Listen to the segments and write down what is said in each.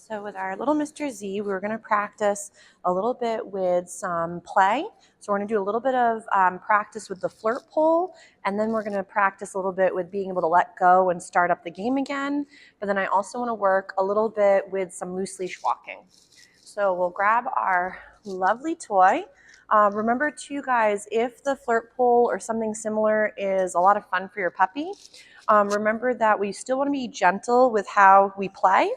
So with our little Mr. Z, we're going to practice a little bit with some play. So we're going to do a little bit of practice with the flirt pole, and then we're going to practice a little bit with being able to let go and start up the game again. But then I also want to work a little bit with some loose leash walking. So we'll grab our lovely toy. Remember too, guys, if the flirt pole or something similar is a lot of fun for your puppy, remember that we still want to be gentle with how we play,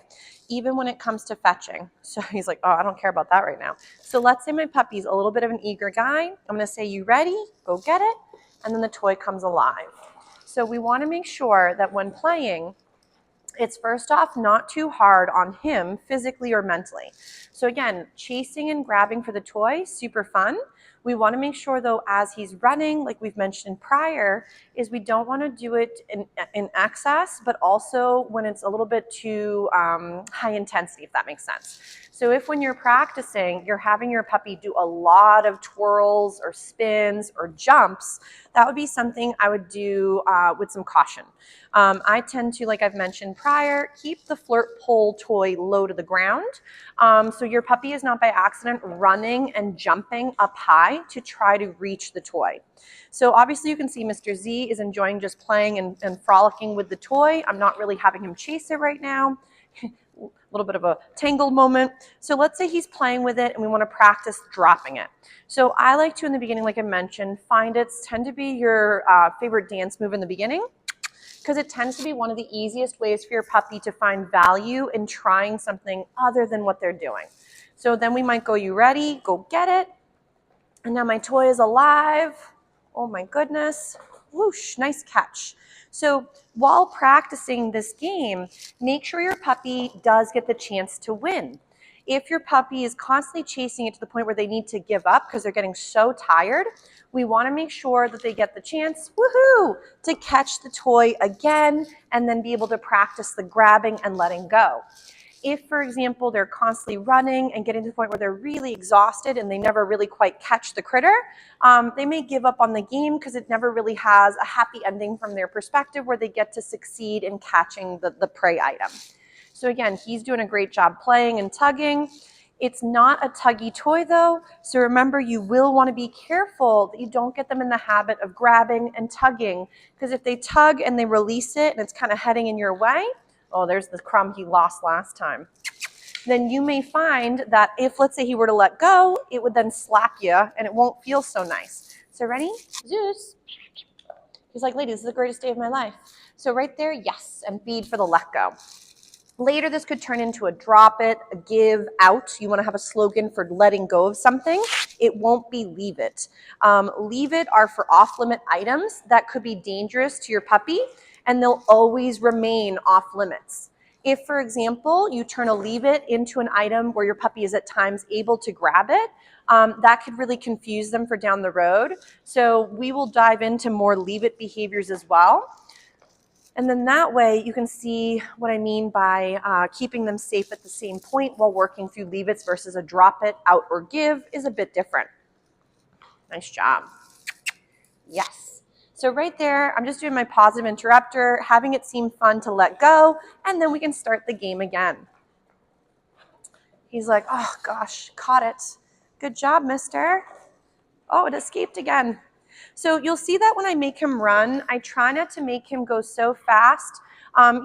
even when it comes to fetching. So he's like, oh, I don't care about that right now. So let's say my puppy's a little bit of an eager guy. I'm going to say, you ready? Go get it. And then the toy comes alive. So we want to make sure that when playing, it's first off not too hard on him physically or mentally. So again, chasing and grabbing for the toy, super fun. We want to make sure though, as he's running, like we've mentioned prior, is we don't want to do it in excess, but also when it's a little bit too high intensity, if that makes sense. So if when you're practicing, you're having your puppy do a lot of twirls or spins or jumps, that would be something I would do with some caution. I tend to, like I've mentioned prior, keep the flirt pole toy low to the ground. So your puppy is not by accident running and jumping up high to try to reach the toy. So obviously you can see Mr. Z is enjoying just playing and frolicking with the toy. I'm not really having him chase it right now. A little bit of a tangled moment. So let's say he's playing with it and we want to practice dropping it. So I like to, in the beginning, like I mentioned, find it tend to be your favorite dance move in the beginning, because it tends to be one of the easiest ways for your puppy to find value in trying something other than what they're doing. So then we might go, you ready? Go get it. And now my toy is alive. Oh my goodness. Whoosh, nice catch. So while practicing this game, make sure your puppy does get the chance to win. If your puppy is constantly chasing it to the point where they need to give up because they're getting so tired, we want to make sure that they get the chance, woohoo, to catch the toy again and then be able to practice the grabbing and letting go. If, for example, they're constantly running and getting to the point where they're really exhausted and they never really quite catch the critter, they may give up on the game because it never really has a happy ending from their perspective where they get to succeed in catching the prey item. So again, he's doing a great job playing and tugging. It's not a tuggy toy though, so remember you will want to be careful that you don't get them in the habit of grabbing and tugging, because if they tug and they release it and it's kind of heading in your way, oh, there's the crumb he lost last time, then you may find that if, let's say he were to let go, it would then slap you and it won't feel so nice. So ready? Zeus. He's like, lady, this is the greatest day of my life. So right there, yes, and feed for the let go. Later, this could turn into a drop it, a give out. You want to have a slogan for letting go of something. It won't be leave it. Leave it are for off-limit items that could be dangerous to your puppy, and they'll always remain off limits. If, for example, you turn a leave it into an item where your puppy is at times able to grab it, that could really confuse them for down the road. So we will dive into more leave it behaviors as well. And then that way you can see what I mean by keeping them safe at the same point while working through leave it's versus a drop it, out, or give is a bit different. Nice job. Yes. So right there, I'm just doing my positive interrupter, having it seem fun to let go, and then we can start the game again. He's like, oh gosh, caught it. Good job, mister. Oh, it escaped again. So you'll see that when I make him run, I try not to make him go so fast.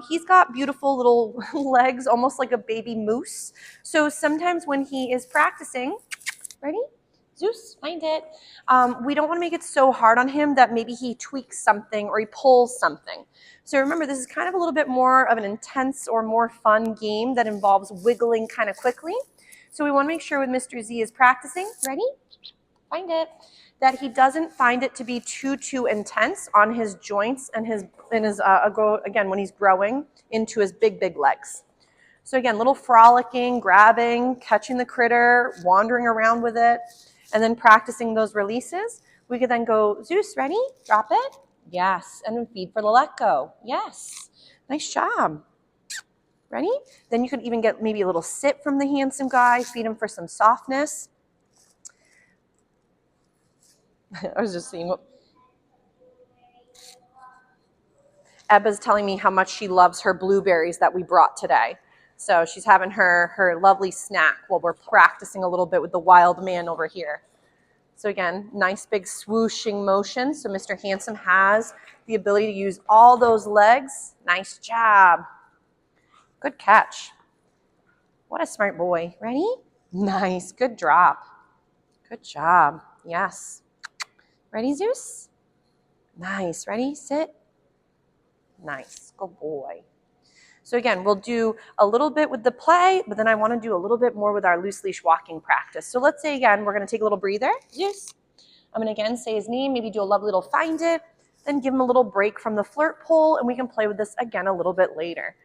He's got beautiful little legs, almost like a baby moose. So sometimes when he is practicing, ready? Zeus, find it. We don't want to make it so hard on him that maybe he tweaks something or he pulls something. So remember, this is kind of a little bit more of an intense or more fun game that involves wiggling kind of quickly. So we want to make sure with Mr. Z is practicing, ready? Find it, that he doesn't find it to be too intense on his joints and again, when he's growing into his big legs. So again, little frolicking, grabbing, catching the critter, wandering around with it, and then practicing those releases. We could then go, Zeus, ready? Drop it? Yes. And then feed for the let go. Yes. Nice job. Ready? Then you could even get maybe a little sit from the handsome guy, feed him for some softness. I was just seeing what Ebba's telling me how much she loves her blueberries that we brought today. So she's having her lovely snack while we're practicing a little bit with the wild man over here. So again, nice big swooshing motion. So Mr. Handsome has the ability to use all those legs. Nice job. Good catch. What a smart boy. Ready? Nice. Good drop. Good job. Yes. Ready, Zeus? Nice. Ready? Sit. Nice. Good boy. So again, we'll do a little bit with the play, but then I want to do a little bit more with our loose leash walking practice. So let's say again, we're going to take a little breather. Zeus. I'm going to again say his name, maybe do a lovely little find it, then give him a little break from the flirt pole, and we can play with this again a little bit later.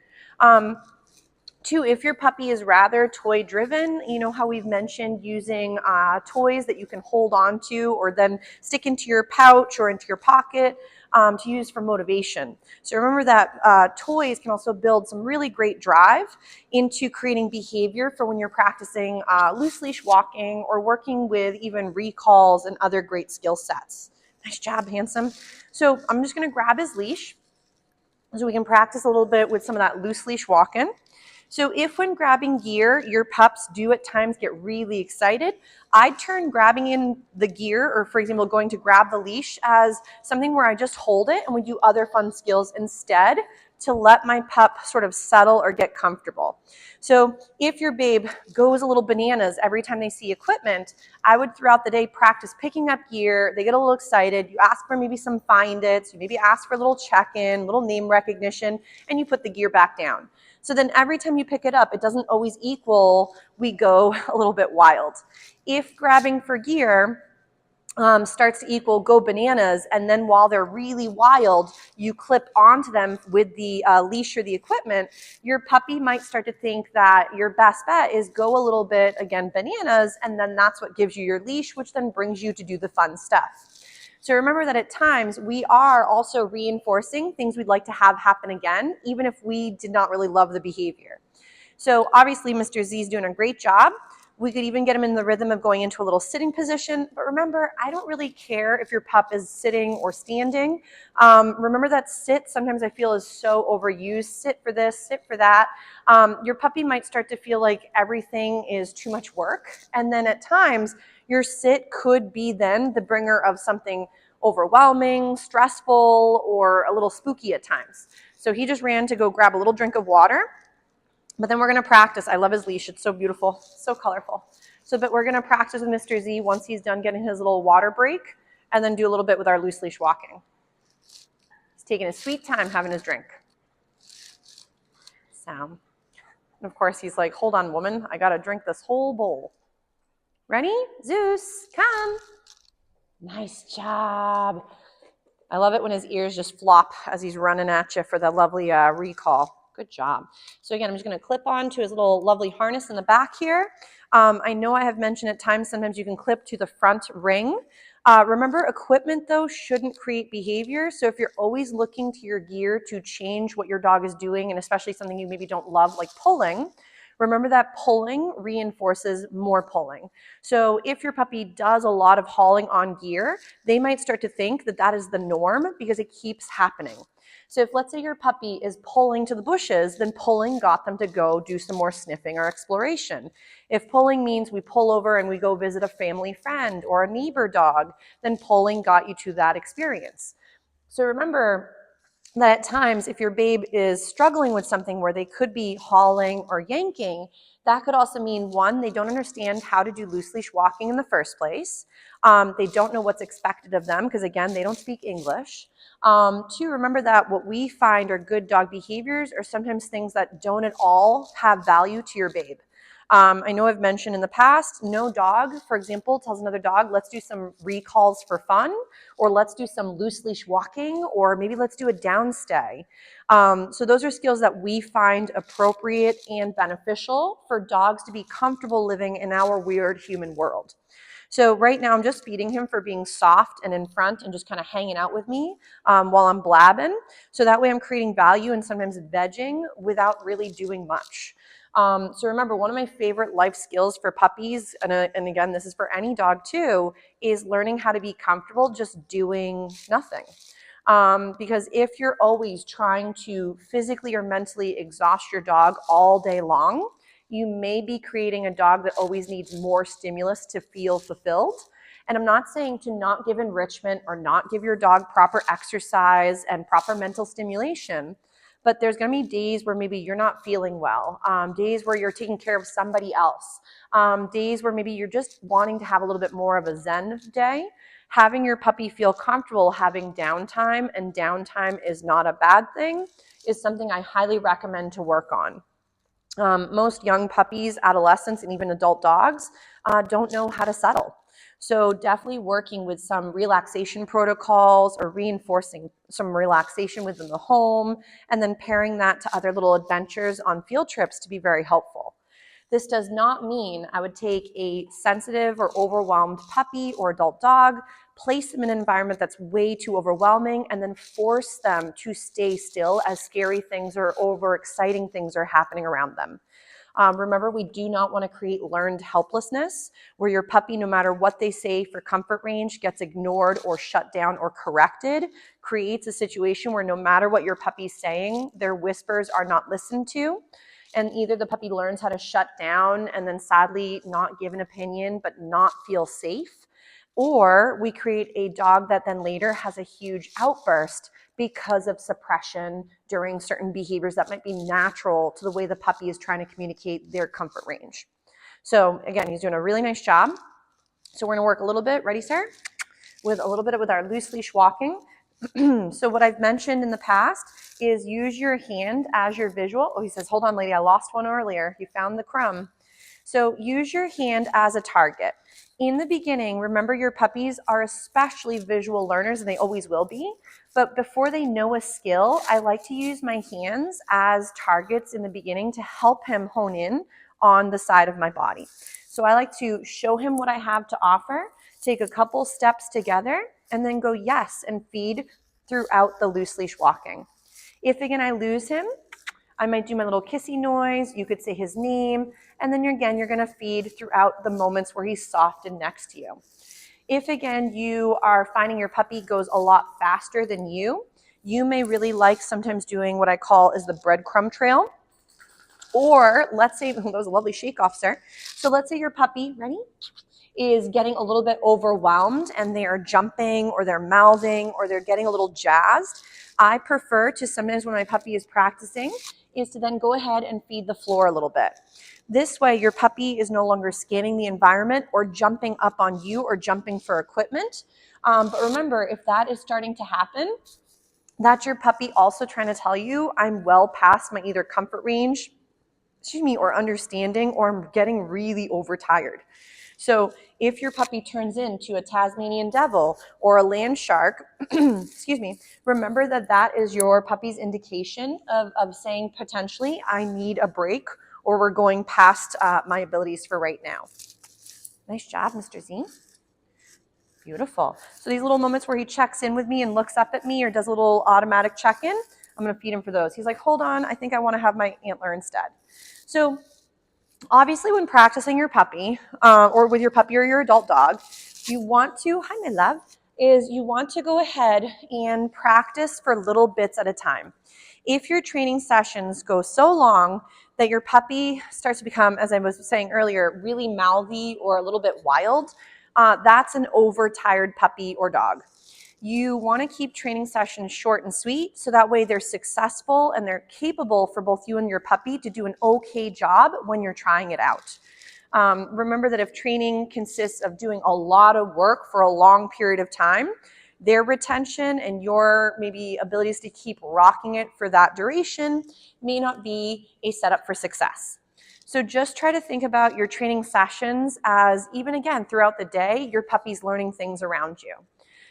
Two, if your puppy is rather toy driven, you know how we've mentioned using toys that you can hold on to or then stick into your pouch or into your pocket to use for motivation. So remember that toys can also build some really great drive into creating behavior for when you're practicing loose leash walking or working with even recalls and other great skill sets. Nice job, Handsome. So I'm just going to grab his leash so we can practice a little bit with some of that loose leash walking. So if when grabbing gear, your pups do at times get really excited, I'd turn grabbing in the gear, or for example, going to grab the leash, as something where I just hold it and we do other fun skills instead to let my pup sort of settle or get comfortable. So if your babe goes a little bananas every time they see equipment, I would throughout the day practice picking up gear. They get a little excited. You ask for maybe some find its, you maybe ask for a little check-in, little name recognition, and you put the gear back down. So then every time you pick it up, it doesn't always equal we go a little bit wild. If grabbing for gear starts to equal go bananas, and then while they're really wild, you clip onto them with the leash or the equipment, your puppy might start to think that your best bet is go a little bit, again, bananas, and then that's what gives you your leash, which then brings you to do the fun stuff. So remember that at times we are also reinforcing things we'd like to have happen again, even if we did not really love the behavior. So obviously Mr. Z is doing a great job. We could even get him in the rhythm of going into a little sitting position. But remember, I don't really care if your pup is sitting or standing. Remember that sit sometimes I feel is so overused. Sit for this, sit for that. Your puppy might start to feel like everything is too much work. And then at times, your sit could be then the bringer of something overwhelming, stressful, or a little spooky at times. So he just ran to go grab a little drink of water. But then we're going to practice. I love his leash. It's so beautiful, so colorful. But we're going to practice with Mr. Z once he's done getting his little water break, and then do a little bit with our loose leash walking. He's taking his sweet time having his drink. So, and of course, he's like, hold on, woman. I got to drink this whole bowl. Ready? Zeus, come. Nice job. I love it when his ears just flop as he's running at you for the lovely recall. Good job. So again, I'm just going to clip on to his little lovely harness in the back here. I know I have mentioned at times sometimes you can clip to the front ring. Remember, equipment, though, shouldn't create behavior. So if you're always looking to your gear to change what your dog is doing, and especially something you maybe don't love, like pulling, remember that pulling reinforces more pulling. So if your puppy does a lot of hauling on gear, they might start to think that that is the norm because it keeps happening. So if, let's say, your puppy is pulling to the bushes, then pulling got them to go do some more sniffing or exploration. If pulling means we pull over and we go visit a family friend or a neighbor dog, then pulling got you to that experience. So remember that at times, if your babe is struggling with something where they could be hauling or yanking, that could also mean, one, they don't understand how to do loose leash walking in the first place. They don't know what's expected of them because, again, they don't speak English. Two, remember that what we find are good dog behaviors are sometimes things that don't at all have value to your babe. I know I've mentioned in the past, no dog, for example, tells another dog, let's do some recalls for fun, or let's do some loose leash walking, or maybe let's do a downstay. So those are skills that we find appropriate and beneficial for dogs to be comfortable living in our weird human world. So right now I'm just feeding him for being soft and in front and just kind of hanging out with me while I'm blabbing. So that way I'm creating value and sometimes vegging without really doing much. So remember, one of my favorite life skills for puppies, and again, this is for any dog too, is learning how to be comfortable just doing nothing. Because if you're always trying to physically or mentally exhaust your dog all day long, you may be creating a dog that always needs more stimulus to feel fulfilled. And I'm not saying to not give enrichment or not give your dog proper exercise and proper mental stimulation, but there's going to be days where maybe you're not feeling well, days where you're taking care of somebody else, days where maybe you're just wanting to have a little bit more of a zen day. Having your puppy feel comfortable having downtime, and downtime is not a bad thing, is something I highly recommend to work on. Most young puppies, adolescents, and even adult dogs don't know how to settle. So definitely working with some relaxation protocols or reinforcing some relaxation within the home, and then pairing that to other little adventures on field trips to be very helpful. This does not mean I would take a sensitive or overwhelmed puppy or adult dog, place them in an environment that's way too overwhelming, and then force them to stay still as scary things or overexciting things are happening around them. Remember, we do not want to create learned helplessness where your puppy, no matter what they say for comfort range, gets ignored or shut down or corrected, creates a situation where no matter what your puppy's saying, their whispers are not listened to. And either the puppy learns how to shut down and then sadly not give an opinion but not feel safe, or we create a dog that then later has a huge outburst because of suppression during certain behaviors that might be natural to the way the puppy is trying to communicate their comfort range. So again, he's doing a really nice job. So we're going to work a little bit, ready, sir? With a little bit with our loose leash walking. So what I've mentioned in the past is use your hand as your visual. Oh, he says, hold on, lady, I lost one earlier. You found the crumb. So use your hand as a target. In the beginning, remember your puppies are especially visual learners, and they always will be. But before they know a skill, I like to use my hands as targets in the beginning to help him hone in on the side of my body. So I like to show him what I have to offer, take a couple steps together, and then go yes and feed throughout the loose leash walking. If again I lose him, I might do my little kissy noise, you could say his name, and then you're going to feed throughout the moments where he's soft and next to you. If again you are finding your puppy goes a lot faster than you may really like sometimes doing what I call is the breadcrumb trail. Or let's say, that was a lovely shake off, sir. So let's say your puppy, ready, is getting a little bit overwhelmed and they are jumping or they're mouthing or they're getting a little jazzed. I prefer to sometimes when my puppy is practicing is to then go ahead and feed the floor a little bit. This way your puppy is no longer scanning the environment or jumping up on you or jumping for equipment. But remember, if that is starting to happen, that's your puppy also trying to tell you I'm well past my either comfort range, or understanding, or I'm getting really overtired. So if your puppy turns into a Tasmanian devil or a land shark, remember that that is your puppy's indication of saying potentially I need a break or we're going past my abilities for right now. Nice job, Mr. Z. Beautiful. So these little moments where he checks in with me and looks up at me or does a little automatic check-in, I'm going to feed him for those. He's like, hold on, I think I want to have my antler instead. So obviously when practicing your puppy or with your puppy or your adult dog, you want to, hi my love, is you want to go ahead and practice for little bits at a time. If your training sessions go so long that your puppy starts to become, as I was saying earlier, really mouthy or a little bit wild, that's an overtired puppy or dog. You want to keep training sessions short and sweet so that way they're successful and they're capable for both you and your puppy to do an okay job when you're trying it out. Remember that if training consists of doing a lot of work for a long period of time, their retention and your maybe abilities to keep rocking it for that duration may not be a setup for success. So just try to think about your training sessions as even again throughout the day, your puppy's learning things around you.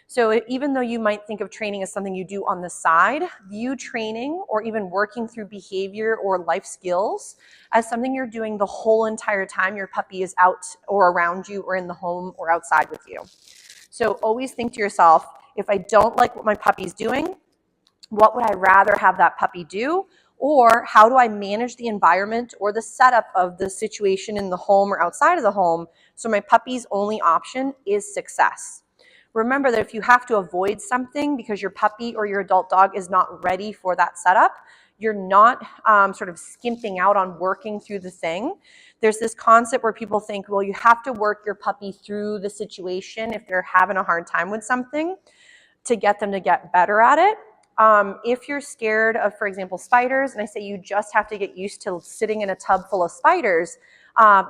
So even though you might think of training as something you do on the side, view training or even working through behavior or life skills as something you're doing the whole entire time your puppy is out or around you or in the home or outside with you. So always think to yourself, if I don't like what my puppy's doing, what would I rather have that puppy do? Or how do I manage the environment or the setup of the situation in the home or outside of the home so my puppy's only option is success? remember that if you have to avoid something because your puppy or your adult dog is not ready for that setup, you're not sort of skimping out on working through the thing. There's this concept where people think, well, you have to work your puppy through the situation if they're having a hard time with something to get them to get better at it. If you're scared of, for example, spiders, and I say you just have to get used to sitting in a tub full of spiders,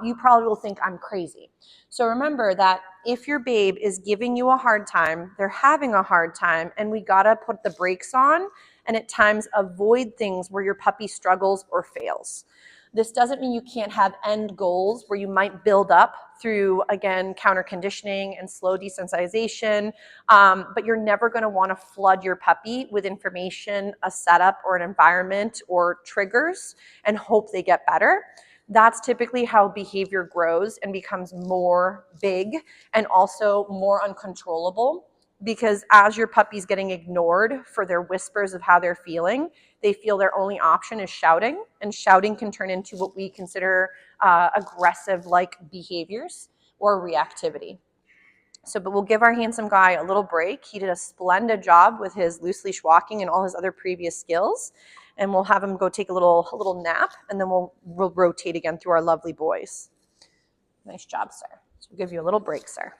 you probably will think I'm crazy. So remember that if your babe is giving you a hard time, they're having a hard time, and we gotta put the brakes on and at times avoid things where your puppy struggles or fails. This doesn't mean you can't have end goals where you might build up through, again, counter conditioning and slow desensitization, but you're never going to want to flood your puppy with information, a setup, or an environment, or triggers and hope they get better. That's typically how behavior grows and becomes more big and also more uncontrollable, because as your puppy's getting ignored for their whispers of how they're feeling, they feel their only option is shouting, and shouting can turn into what we consider aggressive-like behaviors or reactivity. So, but we'll give our handsome guy a little break. He did a splendid job with his loose leash walking and all his other previous skills. And we'll have him go take a little nap, and then we'll rotate again through our lovely boys. Nice job, sir. So we'll give you a little break, sir.